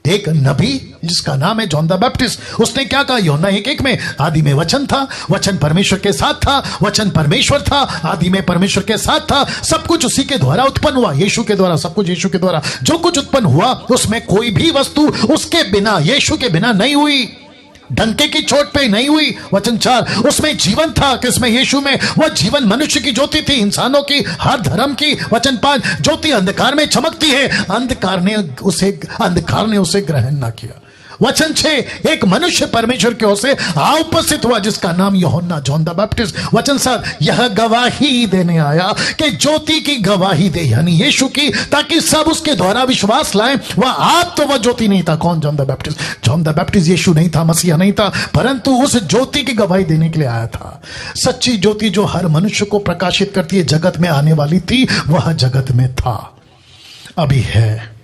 एक नबी जिसका नाम है जॉन द बैप्टिस्ट, उसने क्या कहा? यूहन्ना 1:1 में, आदि में वचन था, वचन परमेश्वर के साथ था, वचन परमेश्वर था, आदि में परमेश्वर के साथ था, सब कुछ उसी के द्वारा उत्पन्न हुआ, यीशु के द्वारा, सब कुछ यीशु के द्वारा। जो कुछ उत्पन्न हुआ उसमें कोई भी वस्तु उसके बिना, यीशु के बिना नहीं हुई, डंके की चोट पे नहीं हुई। वचन 4, उसमें जीवन था, किसमें? यीशु में। वह जीवन मनुष्य की ज्योति थी, इंसानों की, हर धर्म की। वचन 5, ज्योति अंधकार में चमकती है, अंधकार ने उसे ग्रहण ना किया। वचन 6, एक मनुष्य परमेश्वर की ओर से उपस्थित हुआ जिसका नाम यूहन्ना, जॉन द बैप्टिस्ट। वचन 7, यह गवाही देने आया कि ज्योति की गवाही दे, यानी यीशु की, ताकि सब उसके द्वारा विश्वास लाएं। वह आप तो वह ज्योति नहीं था। कौन? John the Baptist. John the Baptist Yeshu नहीं था, मसीहा नहीं था, परंतु उस ज्योति की गवाही देने के लिए आया था। सच्ची ज्योति जो हर मनुष्य को प्रकाशित करती है, जगत में आने वाली थी, वह जगत में था, अभी है।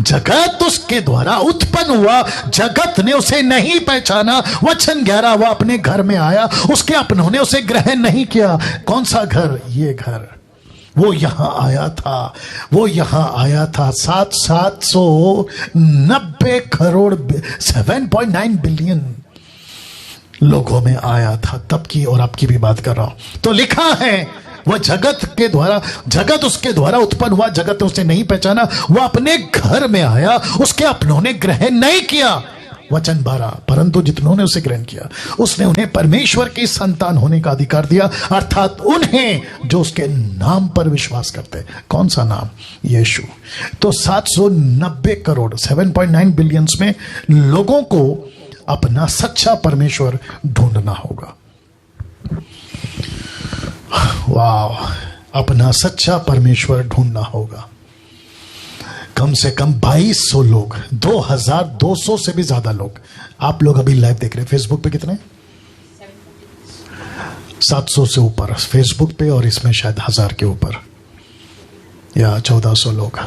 जगत उसके द्वारा उत्पन्न हुआ, जगत ने उसे नहीं पहचाना। वचन 11, वह अपने घर में आया, उसके अपनों ने उसे ग्रहण नहीं किया। कौन सा घर? ये घर। वो यहां आया था, वो यहां आया था 790 करोड़ 7.9 बिलियन लोगों में आया था, तब की और आपकी भी बात कर रहा हूं। तो लिखा है वह जगत के द्वारा, जगत उसके द्वारा उत्पन्न हुआ, जगत ने उसे नहीं पहचाना। वह अपने घर में आया, उसके अपनों ने ग्रहण नहीं किया। वचन 12, परंतु जितनों ने उसे ग्रहण किया उसने उन्हें परमेश्वर की संतान होने का अधिकार दिया, अर्थात उन्हें जो उसके नाम पर विश्वास करते। कौन सा नाम? यीशु। तो 790 करोड़ 7.9 बिलियन में लोगों को अपना सच्चा परमेश्वर ढूंढना होगा। वाह, अपना सच्चा परमेश्वर ढूंढना होगा। कम से कम 2200 लोग, 2200 से भी ज्यादा लोग, आप लोग अभी लाइव देख रहे हैं। फेसबुक पे कितने? 700 से ऊपर फेसबुक पे, और इसमें शायद 1000 के ऊपर या 1400 लोग।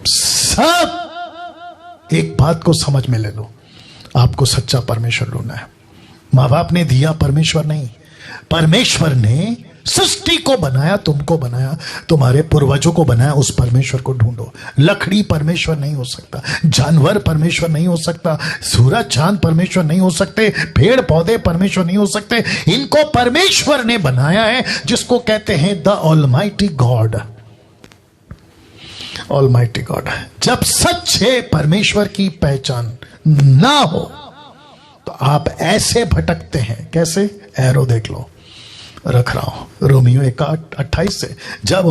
सब एक बात को समझ में ले लो, आपको सच्चा परमेश्वर ढूंढना है। माँ बाप ने दिया परमेश्वर नहीं, परमेश्वर ने सृष्टि को बनाया, तुमको बनाया, तुम्हारे पूर्वजों को बनाया, उस परमेश्वर को ढूंढो। लकड़ी परमेश्वर नहीं हो सकता, जानवर परमेश्वर नहीं हो सकता, सूरज चांद परमेश्वर नहीं हो सकते, पेड़ पौधे परमेश्वर नहीं हो सकते। इनको परमेश्वर ने बनाया है, जिसको कहते हैं the almighty God. Almighty God. जब सच्चे परमेश्वर की पहचान ना हो तो आप ऐसे भटकते हैं। कैसे? एरो देख लो, रख रहा हूं रोमियो 1:28 से। जब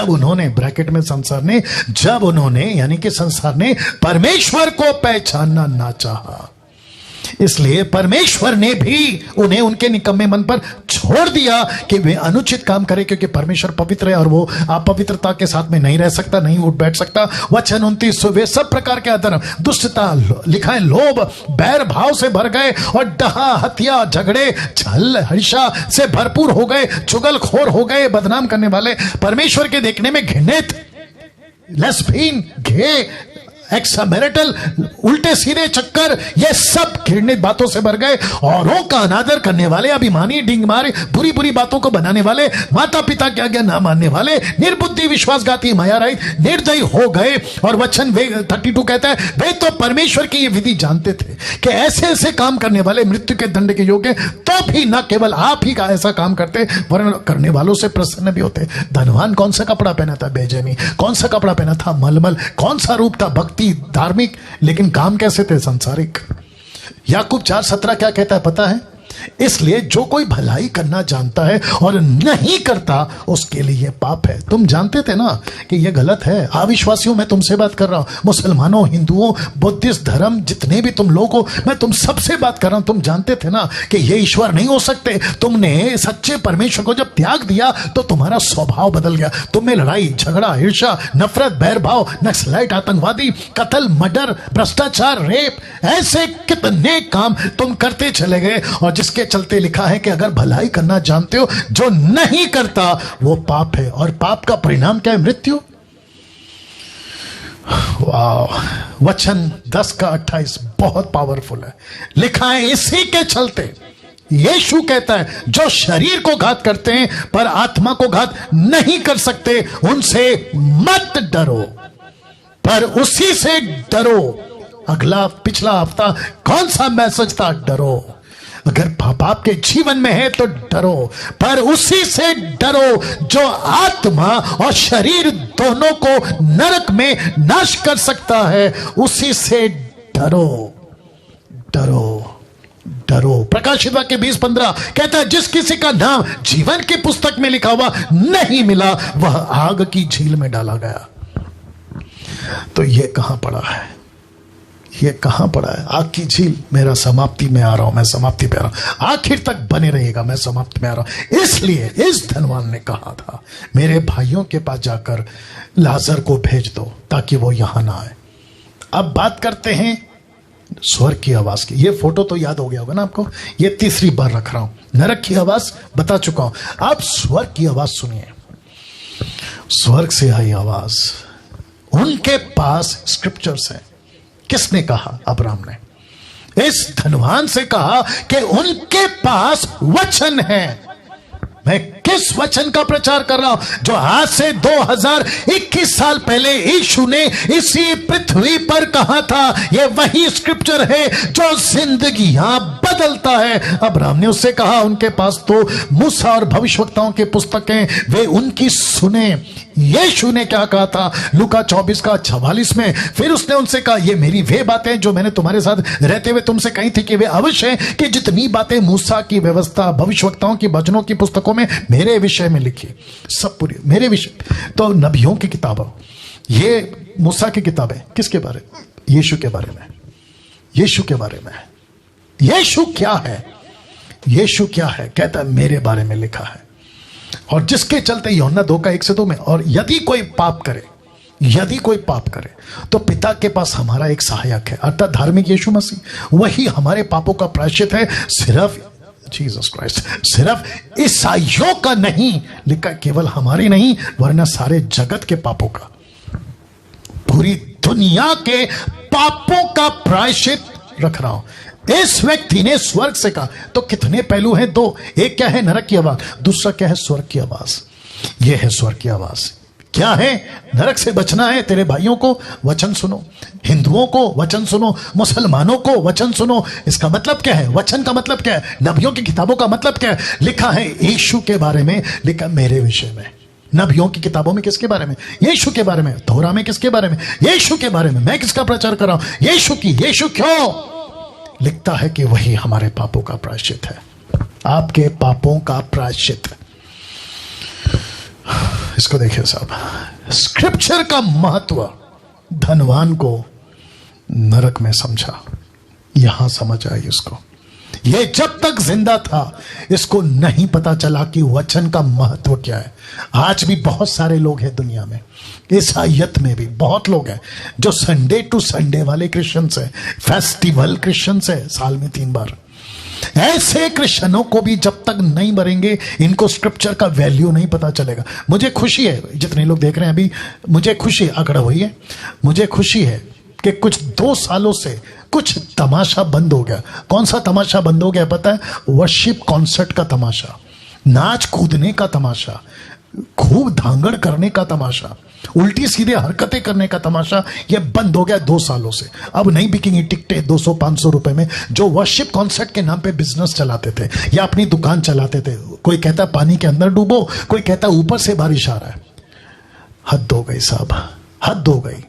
उन्होंने ब्रैकेट में संसार ने, जब उन्होंने यानी कि संसार ने परमेश्वर को पहचानना ना चाहा, इसलिए परमेश्वर ने भी उन्हें उनके निकम्मे मन पर छोड़ दिया कि वे अनुचित काम करें, क्योंकि परमेश्वर पवित्र है और वो अपवित्रता के साथ में नहीं रह सकता, नहीं उठ बैठ सकता। वचन 29, वे सब प्रकार के अधर्म, दुष्टता, लिखा है लोभ, बैर भाव से भर गए और डहा, हत्या, झगड़े, छल, हिंसा से भरपूर हो गए, चुगलखोर हो गए, बदनाम करने वाले, परमेश्वर के देखने में घृणित, लेस्बियन, गे, एक्समैरिटल, उल्टे सीधे चक्कर, ये सब घृणित बातों से भर गए। औरों का अनादर करने वाले, अभिमानी, डिंगमार, बुरी बुरी बातों को बनाने वाले, माता पिता की आज्ञा ना मानने वाले, निर्बुद्धि, विश्वासघाती, मायारहित, निर्दयी हो गए। और वचन 32 कहता है, वे तो परमेश्वर की ये विधि जानते थे कि ऐसे ऐसे काम करने वाले मृत्यु के दंड के योग्य, तो भी न केवल आप ही का ऐसा काम करते, वरन करने वालों से प्रसन्न भी होते। धनवान कौन सा कपड़ा पहना था? बेजेमी। कौन सा कपड़ा पहना था? मलमल। कौन सा रूप था? भक्ति, धार्मिक, लेकिन काम कैसे थे? संसारिक। याकूब 4:17 क्या कहता है पता है? इसलिए जो कोई भलाई करना जानता है और नहीं करता, उसके लिए पाप है। तुम जानते थे ना कि यह गलत है। अविश्वासियों, मैं तुमसे बात कर रहा हूं, मुसलमानों, हिंदुओं, बुद्धिस्ट धर्म, जितने भी तुम लोग हो, मैं तुम सबसे बात कर रहा हूं। तुम जानते थे ना कि ये ईश्वर नहीं हो सकते। तुमने सच्चे परमेश्वर को जब त्याग दिया तो तुम्हारा स्वभाव बदल गया। तुम्हें लड़ाई, झगड़ा, ईर्ष्या, नफरत, बैरभाव, नक्सलाइट, आतंकवादी, कत्ल, मर्डर, भ्रष्टाचार, रेप, ऐसे कितने काम तुम करते चले गए, और जिसके चलते लिखा है कि अगर भलाई करना जानते हो, जो नहीं करता वो पाप है। और पाप का परिणाम क्या है? मृत्यु। वाह! वचन 10:28 बहुत पावरफुल है। लिखा है, इसी के चलते यीशु कहता है, जो शरीर को घात करते हैं पर आत्मा को घात नहीं कर सकते, उनसे मत डरो, पर उसी से डरो। अगला पिछला हफ्ता कौन सा मैसेज था? डरो। अगर पाप आपके जीवन में है तो डरो, पर उसी से डरो जो आत्मा और शरीर दोनों को नरक में नाश कर सकता है। उसी से डरो, डरो, डरो। प्रकाशित वाक्य 20:15 कहता है, जिस किसी का नाम जीवन की पुस्तक में लिखा हुआ नहीं मिला, वह आग की झील में डाला गया। तो यह कहां पड़ा है? ये कहां पड़ा है? आग की झील। मेरा समाप्ति में आ रहा हूं, मैं समाप्ति पे आ रहा हूं, आखिर तक बने रहेगा, मैं समाप्ति में आ रहा हूं। इसलिए इस धनवान ने कहा था, मेरे भाइयों के पास जाकर लाजर को भेज दो ताकि वो यहां ना आए। अब बात करते हैं स्वर्ग की आवाज की। ये फोटो तो याद हो गया होगा ना आपको, ये तीसरी बार रख रहा हूं। नरक की आवाज बता चुका हूं, अब स्वर्ग की आवाज सुनिए। स्वर्ग से आई आवाज, उनके पास स्क्रिप्चर्स है। किसने कहा? अब्राहम ने इस धनवान से कहा कि उनके पास वचन है। मैं किस वचन का प्रचार कर रहा हूं? जो आज से 2021 साल पहले यीशु ने इसी पृथ्वी पर कहा था। यह वही स्क्रिप्चर है जो जिंदगियां बदलता है। अब्राहम ने उससे कहा, उनके पास तो मूसा और भविष्यवक्ताओं की पुस्तकें, वे उनकी सुने। यीशु ने क्या कहा था? लूका 24:44 में फिर उसने उनसे कहा, ये मेरी वे बातें जो मैंने तुम्हारे साथ रहते हुए तुमसे कही थी कि वे अवश्य हैं कि जितनी बातें मूसा की व्यवस्था, भविष्यवक्ताओं की वचनों की पुस्तकों में मेरे विषय में लिखी, सब पूरी मेरे विषय। तो नबियों की किताब, ये मूसा की किताब है। किसके बारे में? यीशु के बारे में। यीशु के बारे में। यीशु क्या है? यीशु क्या है? कहता है, मेरे बारे में लिखा है। और जिसके चलते यूहन्ना 2:1-2 में, और यदि कोई पाप करे, यदि कोई पाप करे तो पिता के पास हमारा एक सहायक है, अर्थात धार्मिक यीशु मसीह। वही हमारे पापों का प्रायश्चित है। सिर्फ जीसस क्राइस्ट, सिर्फ ईसाइयों का नहीं लिखा, केवल हमारे नहीं वरना सारे जगत के पापों का, पूरी दुनिया के पापों का प्रायश्चित रख रहा हूं। इस व्यक्ति ने स्वर्ग से कहा। तो कितने पहलू हैं? दो। एक क्या है? नरक की आवाज। दूसरा क्या है? स्वर्ग की आवाज। यह है स्वर्ग की आवाज। क्या है? नरक से बचना है, तेरे भाइयों को वचन सुनो, हिंदुओं को वचन सुनो, मुसलमानों को वचन सुनो। इसका मतलब क्या है? वचन का मतलब क्या है? नबियों की किताबों का मतलब क्या है? लिखा है यीशु के बारे में, लिखा मेरे विषय में। नबियों की किताबों में किसके बारे में? यीशु के बारे में। तौरा में किसके बारे में? यीशु के बारे में। मैं किसका प्रचार कर रहा हूं? यीशु की। यीशु क्यों? लिखता है कि वही हमारे पापों का प्रायश्चित है, आपके पापों का प्रायश्चित। इसको देखिए साहब, स्क्रिप्चर का महत्व धनवान को नरक में समझा, यहां समझ आई इसको। ये जब तक जिंदा था इसको नहीं पता चला कि वचन का महत्व क्या है। आज भी बहुत सारे लोग हैं दुनिया में, ईसाइयत में भी बहुत लोग हैं जो संडे टू संडे वाले क्रिश्चियंस हैं, फेस्टिवल क्रिश्चियंस हैं, साल में 3 बार। ऐसे क्रिश्चियनों को भी जब तक नहीं मरेंगे इनको स्क्रिप्चर का वैल्यू नहीं पता चलेगा। मुझे खुशी है, जितने लोग देख रहे हैं अभी, मुझे खुशी है, अकड़ हुई है, मुझे खुशी है कि कुछ 2 सालों से कुछ तमाशा बंद हो गया। कौन सा तमाशा बंद हो गया पता है? वर्शिप कॉन्सर्ट का तमाशा, नाच कूदने का तमाशा, खूब धांगड़ करने का तमाशा, उल्टी सीधे हरकतें करने का तमाशा, ये बंद हो गया 2 सालों से। अब नहीं बिकेंगी टिकटें 200-500 रुपए में। जो वर्शिप कॉन्सर्ट के नाम पे बिजनेस चलाते थे या अपनी दुकान चलाते थे, कोई कहता पानी के अंदर डूबो, कोई कहता ऊपर से बारिश आ रहा है। हद हो गई साहब, हद हो गई।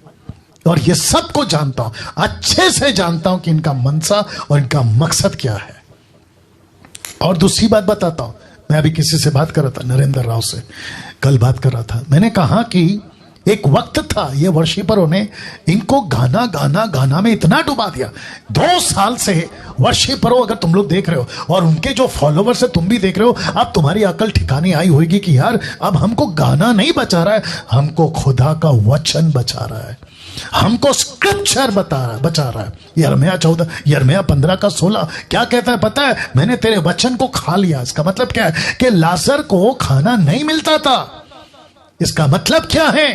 और ये सबको जानता हूं, अच्छे से जानता हूं कि इनका मनसा और इनका मकसद क्या है। और दूसरी बात बताता हूं, मैं अभी किसी से बात कर रहा था, नरेंद्र राव से कल बात कर रहा था। मैंने कहा कि एक वक्त था ये वर्शिपरों ने इनको गाना गाना गाना में इतना डुबा दिया। 2 साल से वर्शिपरों, अगर तुम लोग देख रहे हो और उनके जो फॉलोवर्स है तुम भी देख रहे हो, अब तुम्हारी अकल ठिकाने आई होगी कि यार अब हमको गाना नहीं बचा रहा है, हमको खुदा का वचन बचा रहा है, हमको स्क्रिप्चर बचा रहा है। यिर्मयाह 15 का 16 क्या कहता है पता है? मैंने तेरे वचन को खा लिया। इसका मतलब क्या है? कि लाजर को खाना नहीं मिलता था। इसका मतलब क्या है?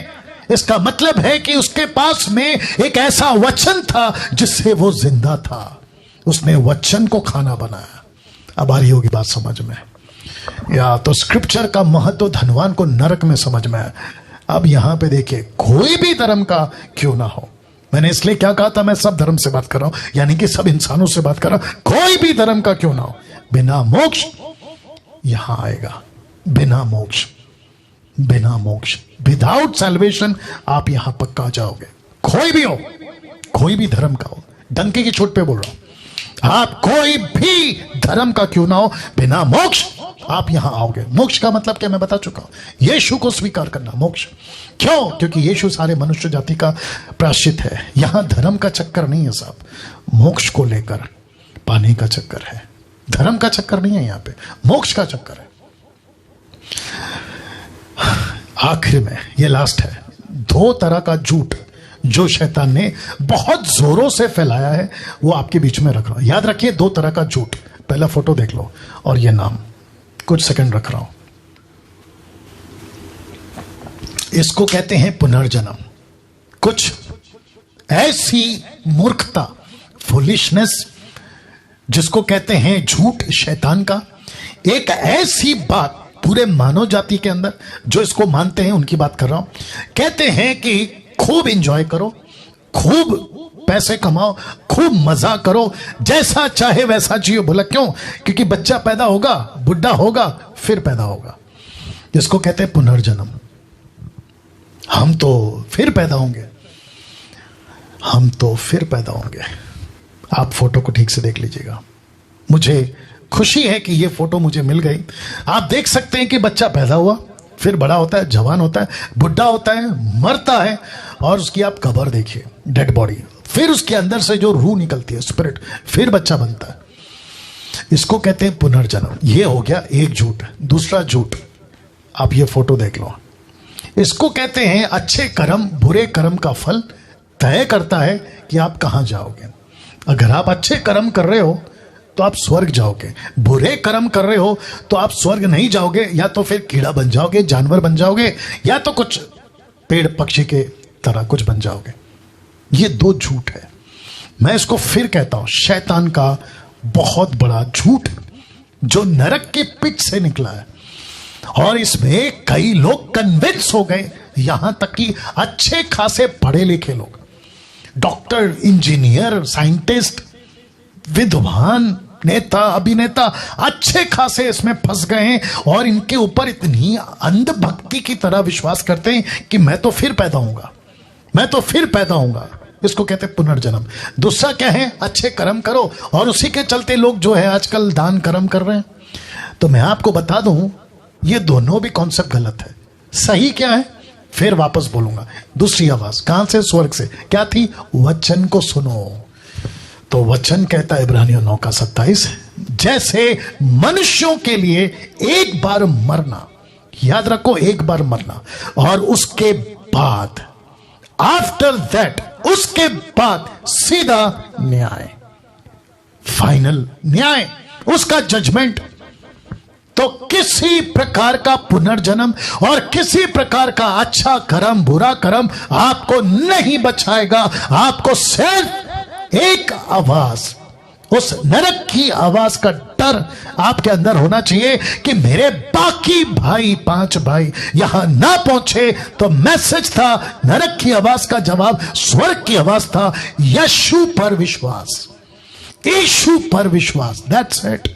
इसका मतलब है कि उसके पास में एक ऐसा वचन था जिससे वो जिंदा था। उसने वचन को खाना बनाया। अब आ रही होगी बात समझ में? या तो स्क्रिप्चर का महत्व धनवान को नरक में समझ में आया। अब यहां पे देखिए, कोई भी धर्म का क्यों ना हो, मैंने इसलिए क्या कहा था, मैं सब धर्म से बात कर रहा हूं, यानी कि सब इंसानों से बात कर रहा हूं। कोई भी धर्म का क्यों ना हो, बिना मोक्ष यहां आएगा। बिना मोक्ष, बिना मोक्ष, विदाउट सैल्वेशन आप यहां पक्का जाओगे। कोई भी हो, कोई भी धर्म का हो, डंके की चोट पे बोल रहा हूं, आप कोई भी धर्म का क्यों ना हो, बिना मोक्ष आप यहां आओगे। मोक्ष का मतलब क्या मैं बता चुका हूं, यीशु को स्वीकार करना मोक्ष। क्यों? क्योंकि यीशु सारे मनुष्य जाति का प्रायश्चित है। यहां धर्म का चक्कर नहीं है साहब, मोक्ष को लेकर पाने का चक्कर है। धर्म का चक्कर नहीं है, यहां पे मोक्ष का चक्कर है। आखिर में ये लास्ट है, 2 तरह का झूठ जो शैतान ने बहुत जोरों से फैलाया है वो आपके बीच में रख रहा हूं। याद रखिए 2 तरह का झूठ। पहला फोटो देख लो और ये नाम कुछ सेकंड रख रहा हूं। इसको कहते हैं पुनर्जन्म। कुछ ऐसी मूर्खता, फुलिशनेस, जिसको कहते हैं झूठ शैतान का, एक ऐसी बात पूरे मानव जाति के अंदर जो इसको मानते हैं उनकी बात कर रहा हूं। कहते हैं कि खूब एंजॉय करो, खूब पैसे कमाओ, खूब मजा करो, जैसा चाहे वैसा जियो। बोला क्यों? क्योंकि बच्चा पैदा होगा, बुढ़ा होगा, फिर पैदा होगा। जिसको कहते हैं पुनर्जन्म। हम तो फिर पैदा होंगे, हम तो फिर पैदा होंगे। आप फोटो को ठीक से देख लीजिएगा। मुझे खुशी है कि ये फोटो मुझे मिल गई। आप देख सकते हैं कि बच्चा पैदा हुआ, फिर बड़ा होता है, जवान होता है, बुढ़ा होता है, मरता है, और उसकी आप कब्र देखिए, डेड बॉडी, फिर उसके अंदर से जो रूह निकलती है, स्पिरिट, फिर बच्चा बनता है। इसको कहते हैं पुनर्जन्म। ये हो गया एक झूठ। दूसरा झूठ, आप ये फोटो देख लो। इसको कहते हैं अच्छे कर्म बुरे कर्म का फल तय करता है कि आप कहां जाओगे। अगर आप अच्छे कर्म कर रहे हो तो आप स्वर्ग जाओगे, बुरे कर्म कर रहे हो तो आप स्वर्ग नहीं जाओगे, या तो फिर कीड़ा बन जाओगे, जानवर बन जाओगे, या तो कुछ पेड़ पक्षी के तरह कुछ बन जाओगे। ये 2 झूठ है। मैं इसको फिर कहता हूं, शैतान का बहुत बड़ा झूठ जो नरक के पिट से निकला है, और इसमें कई लोग कन्विंस हो गए, यहां तक कि अच्छे खासे पढ़े लिखे लोग, डॉक्टर, इंजीनियर, साइंटिस्ट, विद्वान, नेता, अभिनेता, अच्छे खासे इसमें फंस गए हैं और इनके ऊपर इतनी अंधभक्ति की तरह विश्वास करते हैं कि मैं तो फिर पैदा होऊंगा, मैं तो फिर पैदा होऊंगा। इसको कहते हैं पुनर्जन्म। दूसरा क्या है? अच्छे कर्म करो, और उसी के चलते लोग जो है आजकल दान कर्म कर रहे हैं। तो मैं आपको बता दूं, ये दोनों भी कॉन्सेप्ट गलत है। सही क्या है फिर वापस बोलूंगा। दूसरी आवाज कहां से? स्वर्ग से। क्या थी? वचन को सुनो। तो वचन कहता है इब्रानियों 9:27, जैसे मनुष्यों के लिए एक बार मरना, याद रखो, एक बार मरना, और उसके बाद आफ्टर दैट, उसके बाद सीधा न्याय, फाइनल न्याय, उसका जजमेंट। तो किसी प्रकार का पुनर्जन्म और किसी प्रकार का अच्छा कर्म बुरा कर्म आपको नहीं बचाएगा। आपको सिर्फ एक आवाज, उस नरक की आवाज का डर आपके अंदर होना चाहिए कि मेरे बाकी भाई, 5 भाई यहां ना पहुंचे। तो मैसेज था, नरक की आवाज का जवाब स्वर्ग की आवाज था, यीशु पर विश्वास, यीशु पर विश्वास। That's it.